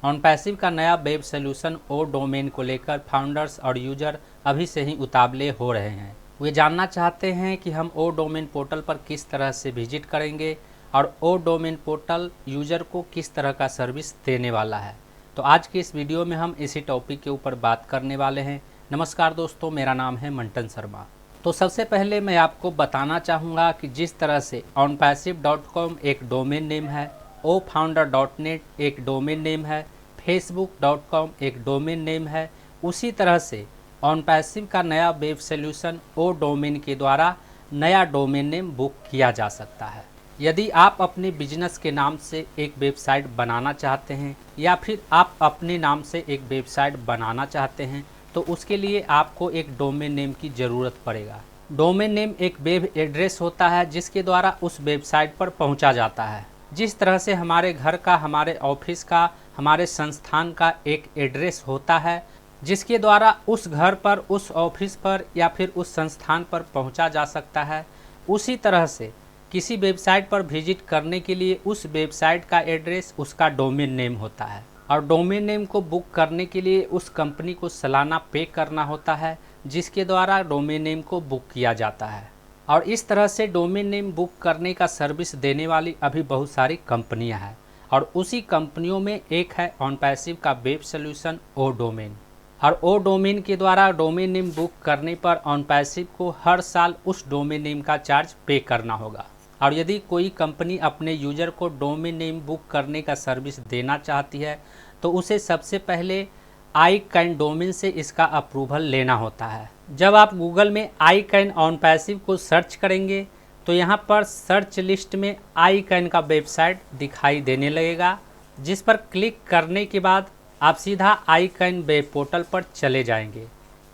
OnPassive का नया web solution ओ domain को लेकर फाउंडर्स और यूजर अभी से ही उतावले हो रहे हैं। वे जानना चाहते हैं कि हम ओ डोमेन पोर्टल पर किस तरह से विजिट करेंगे और ओ डोमेन पोर्टल यूजर को किस तरह का सर्विस देने वाला है। तो आज की इस वीडियो में हम इसी टॉपिक के ऊपर बात करने वाले हैं। नमस्कार दोस्तों, मेरा नाम है मंटन शर्मा। तो सबसे पहले मैं आपको बताना चाहूँगा कि जिस तरह से onpassive.com एक डोमेन नेम है, ofounder.net एक डोमेन नेम है, facebook.com एक डोमेन नेम है, उसी तरह से ऑनपैसिव का नया वेब सोल्यूशन ओ डोमेन के द्वारा नया डोमेन नेम बुक किया जा सकता है। यदि आप अपने बिजनेस के नाम से एक वेबसाइट बनाना चाहते हैं या फिर आप अपने नाम से एक वेबसाइट बनाना चाहते हैं तो उसके लिए आपको एक डोमेन नेम की ज़रूरत पड़ेगा। डोमेन नेम एक वेब एड्रेस होता है जिसके द्वारा उस वेबसाइट पर पहुंचा जाता है। जिस तरह से हमारे घर का, हमारे ऑफिस का, हमारे संस्थान का एक एड्रेस होता है जिसके द्वारा उस घर पर, उस ऑफिस पर या फिर उस संस्थान पर पहुंचा जा सकता है, उसी तरह से किसी वेबसाइट पर विजिट करने के लिए उस वेबसाइट का एड्रेस उसका डोमेन नेम होता है। और डोमेन नेम को बुक करने के लिए उस कंपनी को सालाना पे करना होता है जिसके द्वारा डोमेन नेम को बुक किया जाता है। और इस तरह से डोमेन नेम बुक करने का सर्विस देने वाली अभी बहुत सारी कंपनियां हैं और उसी कंपनियों में एक है ऑनपैसिव का वेब सोल्यूशन ओ डोमेन। और ओ डोमेन के द्वारा डोमेन नेम बुक करने पर ऑनपैसिव को हर साल उस डोमेन नेम का चार्ज पे करना होगा। और यदि कोई कंपनी अपने यूज़र को डोमेन नेम बुक करने का सर्विस देना चाहती है तो उसे सबसे पहले आई कैन डोमेन से इसका अप्रूवल लेना होता है। जब आप गूगल में आई कैन ऑनपैसिव को सर्च करेंगे तो यहाँ पर सर्च लिस्ट में आई कैन का वेबसाइट दिखाई देने लगेगा, जिस पर क्लिक करने के बाद आप सीधा आई कैन वेब पोर्टल पर चले जाएंगे।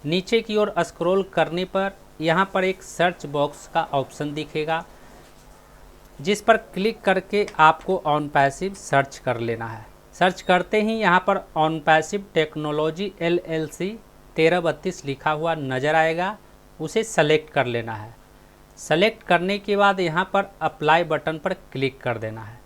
नीचे की ओर स्क्रॉल करने पर यहाँ पर एक सर्च बॉक्स का ऑप्शन दिखेगा, जिस पर क्लिक करके आपको ऑनपैसिव सर्च कर लेना है। सर्च करते ही यहाँ पर ऑनपैसिव टेक्नोलॉजी LLC 1332 लिखा हुआ नज़र आएगा, उसे सेलेक्ट कर लेना है। सेलेक्ट करने के बाद यहाँ पर अप्लाई बटन पर क्लिक कर देना है।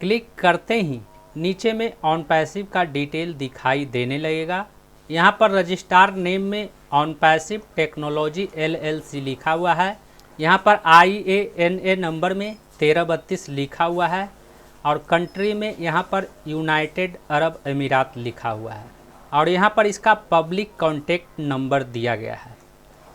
क्लिक करते ही नीचे में ऑनपैसिव का डिटेल दिखाई देने लगेगा। यहाँ पर रजिस्ट्रार नेम में ऑनपैसिव टेक्नोलॉजी LLC लिखा हुआ है। यहाँ पर IANA नंबर में 1332 लिखा हुआ है और कंट्री में यहाँ पर यूनाइटेड अरब अमीरात लिखा हुआ है। और यहाँ पर इसका पब्लिक कॉन्टेक्ट नंबर दिया गया है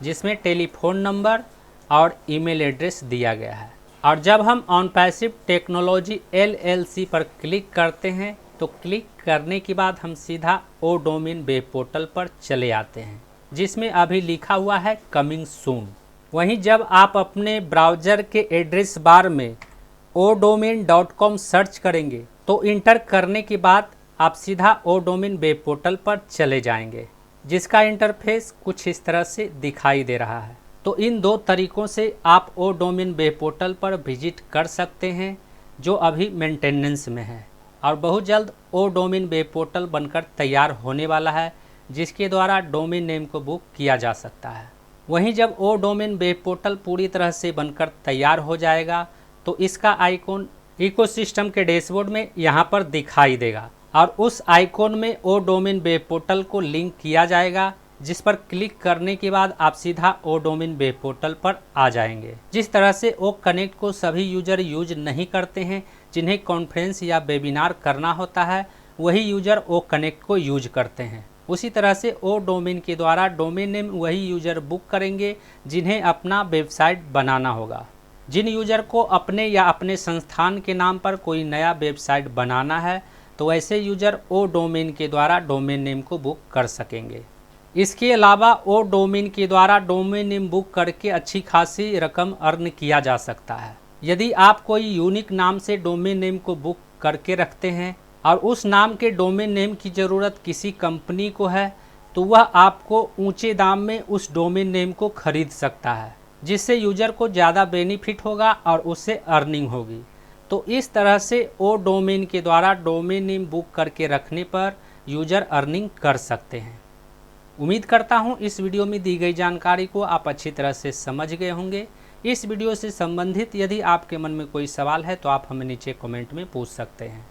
जिसमें टेलीफोन नंबर और ईमेल एड्रेस दिया गया है। और जब हम ऑनपैसिव टेक्नोलॉजी LLC पर क्लिक करते हैं तो क्लिक करने के बाद हम सीधा ओ डोमेन वेब पोर्टल पर चले आते हैं जिसमें अभी लिखा हुआ है कमिंग सून। वहीं जब आप अपने ब्राउज़र के एड्रेस बार में odomain.com सर्च करेंगे तो इंटर करने के बाद आप सीधा ओ डोमेन वेब पोर्टल पर चले जाएंगे, जिसका इंटरफेस कुछ इस तरह से दिखाई दे रहा है। तो इन दो तरीक़ों से आप ओ डोमेन वेब पोर्टल पर विजिट कर सकते हैं जो अभी मेंटेनेंस में है। और बहुत जल्द ओ डोमेन वेब पोर्टल बनकर तैयार होने वाला है जिसके द्वारा डोमेन नेम को बुक किया जा सकता है। वहीं जब ओ डोमेन वेब पोर्टल पूरी तरह से बनकर तैयार हो जाएगा तो इसका आइकॉन इकोसिस्टम के डैशबोर्ड में यहाँ पर दिखाई देगा और उस आइकॉन में ओ डोमेन वेब पोर्टल को लिंक किया जाएगा, जिस पर क्लिक करने के बाद आप सीधा ओ डोमेन वेब पोर्टल पर आ जाएंगे। जिस तरह से ओ कनेक्ट को सभी यूजर यूज नहीं करते हैं, जिन्हें कॉन्फ्रेंस या वेबिनार करना होता है, वही यूजर ओ कनेक्ट को यूज करते हैं। उसी तरह से ओ डोमेन के द्वारा डोमेन नेम वही यूजर बुक करेंगे जिन्हें अपना वेबसाइट बनाना होगा। जिन यूजर को अपने या अपने संस्थान के नाम पर कोई नया वेबसाइट बनाना है तो ऐसे यूजर ओ डोमेन के द्वारा डोमेन नेम को बुक कर सकेंगे। इसके अलावा ओ डोमेन के द्वारा डोमेन नेम बुक करके अच्छी खासी रकम अर्न किया जा सकता है। यदि आप कोई यूनिक नाम से डोमेन नेम को बुक करके रखते हैं और उस नाम के डोमेन नेम की ज़रूरत किसी कंपनी को है तो वह आपको ऊंचे दाम में उस डोमेन नेम को खरीद सकता है, जिससे यूजर को ज़्यादा बेनिफिट होगा और उससे अर्निंग होगी। तो इस तरह से ओ डोमेन के द्वारा डोमेन नेम बुक करके रखने पर यूजर अर्निंग कर सकते हैं। उम्मीद करता हूँ इस वीडियो में दी गई जानकारी को आप अच्छी तरह से समझ गए होंगे। इस वीडियो से संबंधित यदि आपके मन में कोई सवाल है तो आप हमें नीचे कमेंट में पूछ सकते हैं।